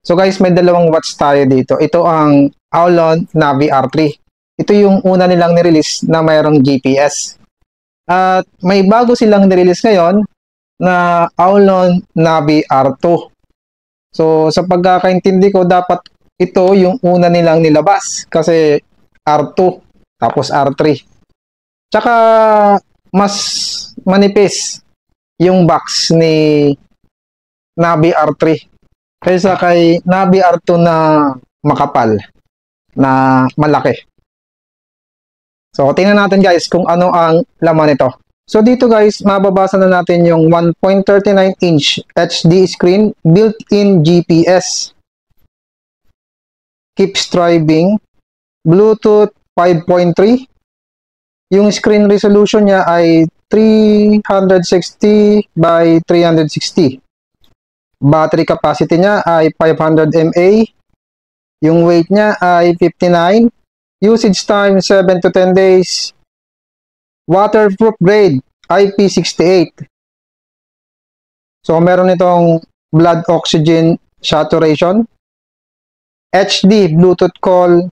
So guys, may dalawang watch tayo dito. Ito ang Aulon Navi R3. Ito yung una nilang nirelease na mayroong GPS. At may bago silang nirelease ngayon na Aulon Navi R2. So sa pagkakaintindi ko, dapat ito yung una nilang nilabas kasi R2 tapos R3. Tsaka mas manipis yung box ni Navi R3 kaysa kay Navi R2 na makapal, na malaki. So, tingnan natin guys kung ano ang laman nito. So, dito guys, mababasa na natin yung 1.39-inch HD screen, built-in GPS, keeps driving, Bluetooth 5.3. Yung screen resolution niya ay 360 by 360. Battery capacity niya ay 500 mAh. Yung weight niya ay 59. Usage time 7 to 10 days. Waterproof grade IP68. So meron itong blood oxygen saturation, HD Bluetooth call,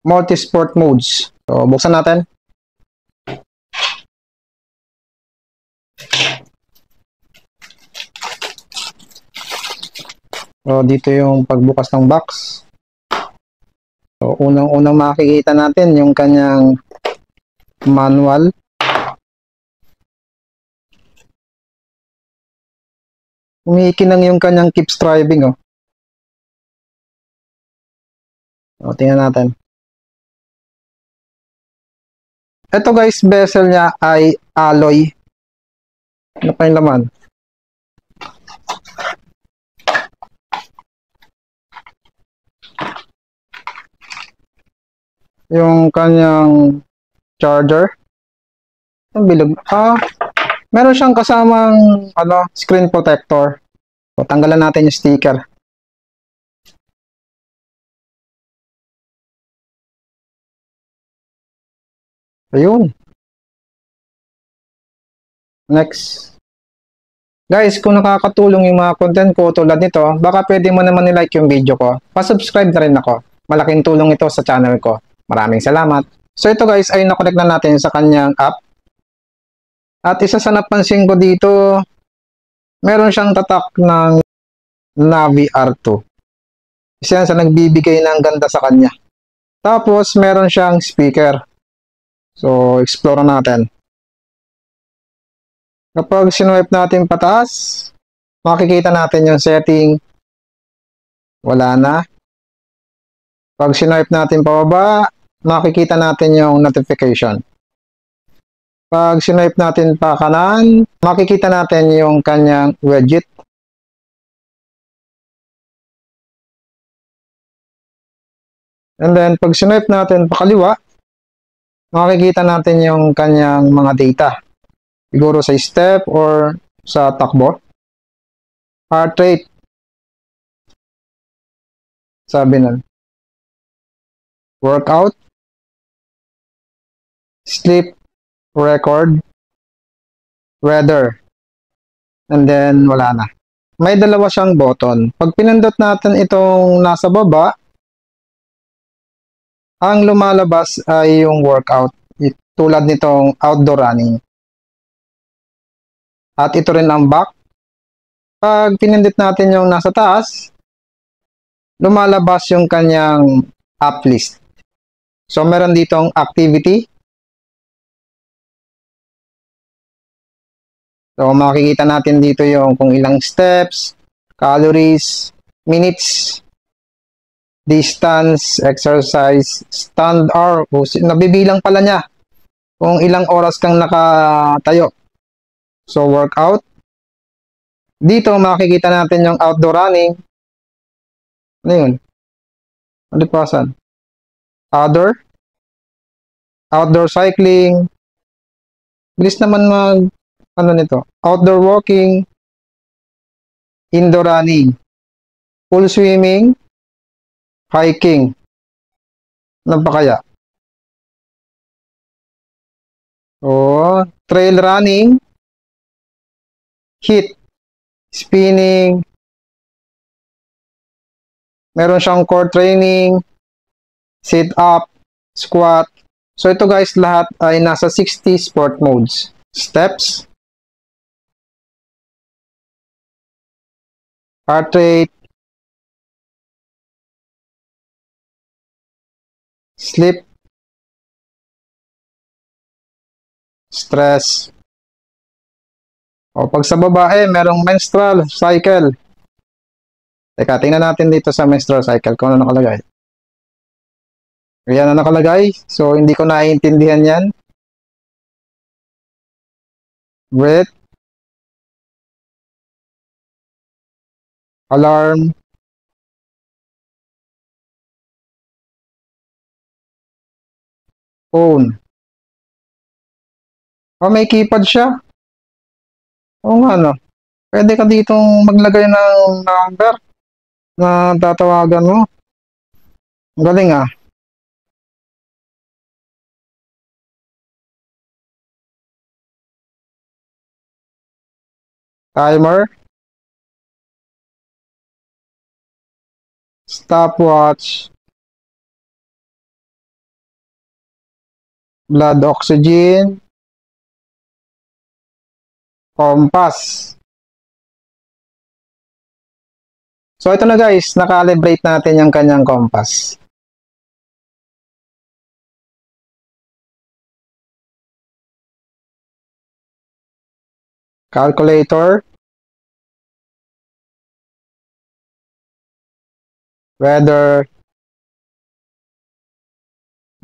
multi-sport modes. So buksan natin. So dito yung pagbukas ng box. So, unang-unang makikita natin yung kanyang manual. Umiikinang yung kanyang keeps driving, oh. So, tingnan natin. Ito guys, bezel niya ay alloy. Ano pa yung laman? Yung kanyang charger. Ang bilog. Meron siyang kasamang screen protector. So, tanggalan natin yung sticker. Ayun. Next. Guys, kung nakakatulong yung mga content ko tulad nito, baka pwede mo naman i-like yung video ko. Pa-subscribe na rin ako. Malaking tulong ito sa channel ko. Maraming salamat. So ito guys ay nakonect na natin sa kanyang app. At isa sa napansin ko dito, meron siyang tatak ng Navi R2. Isa yan sa nagbibigay ng ganda sa kanya. Tapos meron siyang speaker. So explore natin. Kapag sinuwipe natin pataas, makikita natin yung setting. Wala na. Pag sinuwipe natin pababa, makikita natin yung notification. Pag sinuwipe natin pa kanan, makikita natin yung kanyang widget. And then, pag sinuwipe natin pa kaliwa, makikita natin yung kanyang mga data. Siguro sa step or sa takbo. Heart rate. Sabi nun. Workout. Sleep record, weather, and then wala na. May dalawa siyang button. Pag pinindot natin itong nasa baba, ang lumalabas ay yung workout, tulad nitong outdoor running. At ito rin ang back. Pag pinindot natin yung nasa taas, lumalabas yung kanyang app list. So meron ditong activity. So, makikita natin dito yung kung ilang steps, calories, minutes, distance, exercise, stand hour. Nabibilang pala niya kung ilang oras kang nakatayo. So, workout. Dito, makikita natin yung outdoor running. Ano yun? Alipasan. Outdoor cycling. Bilis naman nito? Outdoor walking, indoor running, pool swimming, hiking. Ano pa kaya? Trail running, HIIT, spinning, Meron siyang core training, sit up, squat. So ito guys, lahat ay nasa 60 sport modes. Steps, heart rate, sleep, stress. O pag sa babae, merong menstrual cycle. Teka, tingnan natin dito sa menstrual cycle kung ano nakalagay. Ayan na nakalagay. So, hindi ko naiintindihan yan. Breath, alarm, phone. O, may keypad siya. Oo nga, no. Pwede ka ditong maglagay ng number na tatawagan mo. Ang galing ah. Timer, stopwatch, blood oxygen, compass. So ito na guys, nakalibrate natin yung kanyang compass. Calculator, weather.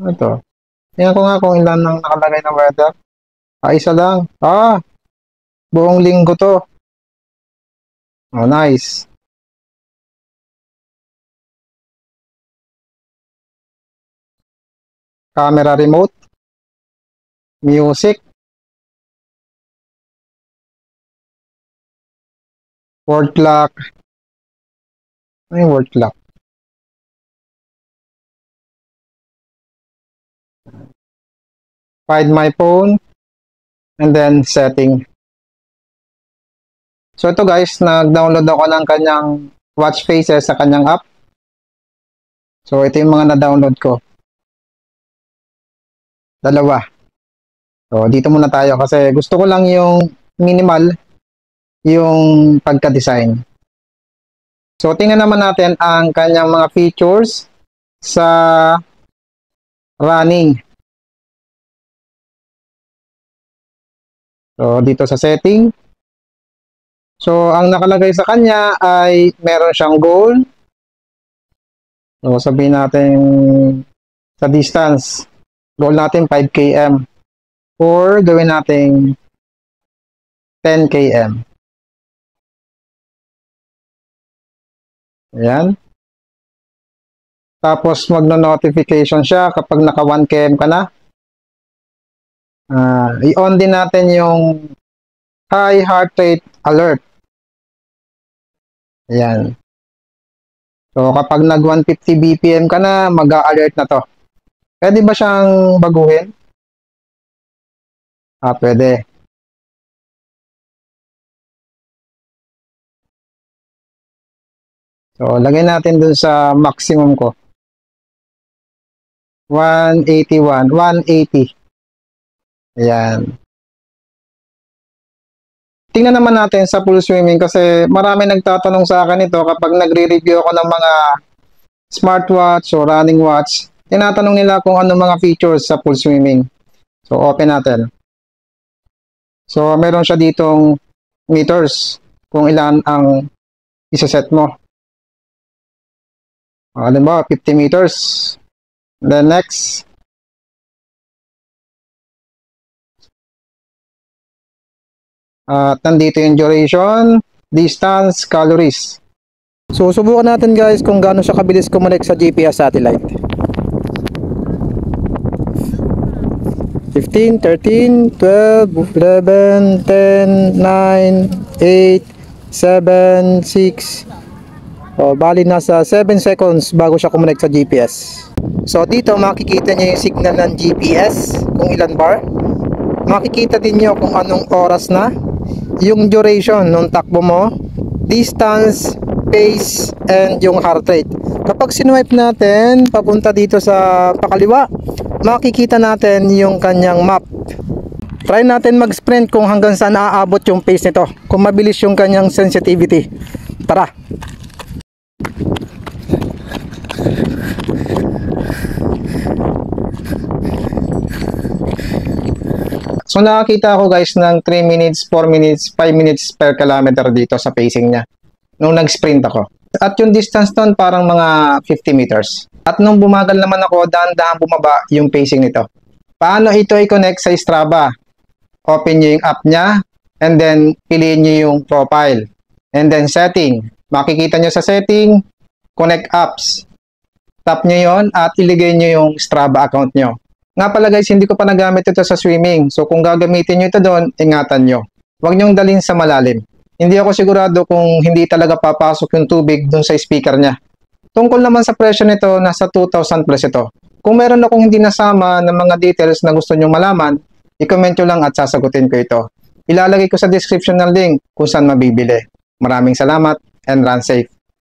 Ito. Tingnan ko nga kung ilan ang nakalagay na weather. Isa lang. Buong linggo to. Oh, nice. Camera remote, music, word clock. Ano yung word clock? Find my phone, and then setting. So ito guys, nag-download ako ng kanyang watch faces sa kanyang app. So ito yung mga na-download ko. Dalawa. So dito muna tayo kasi gusto ko lang yung minimal yung pagka-design. So tingnan naman natin ang kanyang mga features sa running. So dito sa setting. So ang nakalagay sa kanya ay meron siyang goal. So sabihin natin sa distance. Goal natin 5 km or gawin natin 10 km. Ayan. Tapos magno-notification siya kapag naka 1 km ka na. I-on din natin yung high heart rate alert. Ayan. So kapag nag 150 BPM ka na, mag-a-alert na to. Pwede ba siyang baguhin? Pwede. So, lagay natin dun sa maximum ko. 181, 180. Ayan. Tingnan naman natin sa full swimming kasi marami nagtatanong sa akin ito kapag nagre-review ako ng mga smartwatch o running watch. Tinatanong nila kung ano mga features sa full swimming. So, open natin. So, meron siya ditong meters kung ilan ang isa-set mo. Halimbawa, 50 meters. Then next. At nandito yung duration, distance, calories. So, subukan natin guys kung gaano siya kabilis kumonek sa GPS satellite. 15, 13, 12, 11, 10, 9, 8, 7, 6. Bali nasa 7 seconds bago siya kumonek sa GPS. So dito makikita niyo yung signal ng GPS kung ilan bar. Makikita din niyo kung anong oras na, yung duration ng takbo mo, distance, pace, and yung heart rate. Kapag sinuwipe natin papunta dito sa pakaliwa, makikita natin yung kanyang map. Try natin mag-sprint kung hanggang saan aabot yung pace nito, kung mabilis yung kanyang sensitivity. Tara! So nakakita ako guys ng 3 minutes, 4 minutes, 5 minutes per kilometer dito sa pacing niya nung nag-sprint ako. At yung distance nun parang mga 50 meters. At nung bumagal naman ako, dahan-dahan bumaba yung pacing nito. Paano ito i-connect sa Strava? Open nyo yung app niya and then piliin nyo yung profile. And then setting. Makikita nyo sa setting, connect apps. Tap nyo yon at iligay nyo yung Strava account nyo. Nga pala guys, hindi ko pa nagamit ito sa swimming. So kung gagamitin nyo ito doon, ingatan nyo. Huwag nyong dalhin sa malalim. Hindi ako sigurado kung hindi talaga papasok yung tubig doon sa speaker niya. Tungkol naman sa presyo nito, nasa 2,000 plus ito. Kung meron akong hindi nasama ng mga details na gusto nyong malaman, i-comment nyo lang at sasagutin ko ito. Ilalagay ko sa description ng link kung saan mabibili. Maraming salamat and run safe.